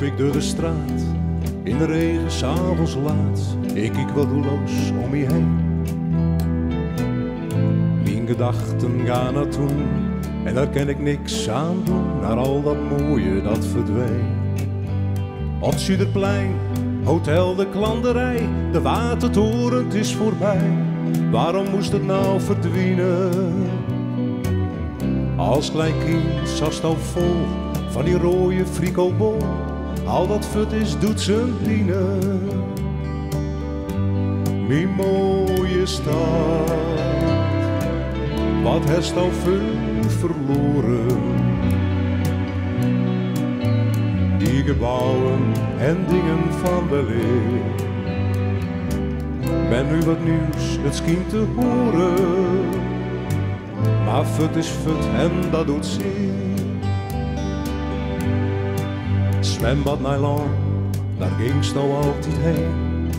ik door de straat, in de regen, 's avonds laat. Ik kijk wat doelloos om me heen. Mijn gedachten gaan naar toen, en daar kan ik niks aan doen. Naar al dat mooie dat verdween. Op het Zuiderplein, hotel de Klanderij, de watertoren, het is voorbij. Waarom moest het nou verdwijnen? Als klein kind zat het al vol van die rode fricobol. Al dat fut is doet zijn dienen. Mijn mooie stad, wat heeft al veel verloren. Die gebouwen en dingen van weleer. Ben nu wat nieuws, het schijnt te horen. Maar fut is fut en dat doet zeer. Zwembad Nylon, daar ging's nou altijd heen.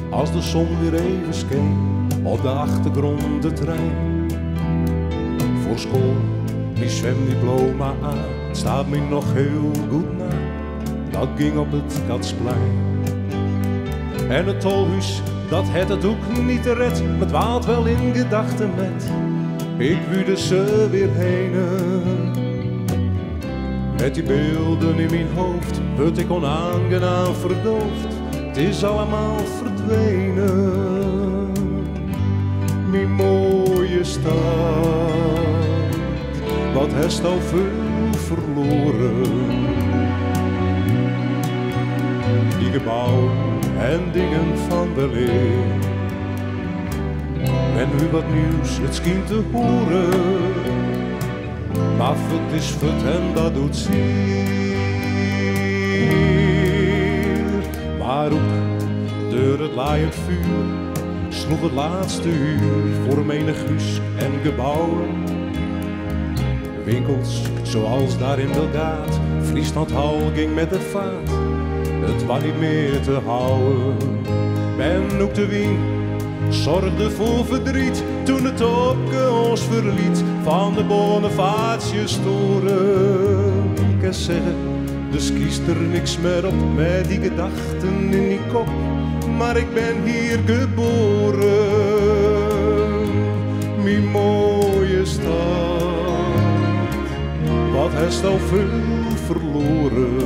Als de zon weer even scheen, op de achtergrond de trein. Voor school, mijn zwemdiploma aan, het staat me nog heel goed na. Dat ging op het Katsplein. En het tolhuis, dat het het ook niet te red, me dwaalt wel in gedachten met. Ik wuurde ze weer heen. Met die beelden in mijn hoofd word ik onaangenaam verdoofd. Het is allemaal verdwenen. Mijn mooie stad, wat heeft al veel verloren. Die gebouwen en dingen van weleer. En nu wat nieuws, het schijnt te horen. Maar fut is fut en dat doet zeer. Maar ook door het laaiend vuur sloeg het laatste uur voor menig huis en gebouwen. Winkels zoals daar in Belgaat, Friesland Hal ging met de vaart. Het was niet meer te houden. En ook de wien zorgde voor verdriet toen het topke ons verliet van de Bonifatiustoren. Ik kan zeggen, dus kiest er niks meer op met die gedachten in die kop. Maar ik ben hier geboren, mijn mooie stad. Wat heeft al veel verloren.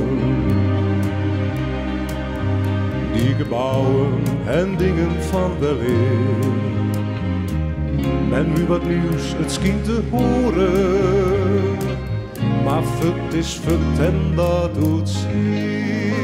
Die gebouwen en dingen van weleer. En nu wat nieuws, het schijnt te horen. Maar fut is fut en dat doet zeer.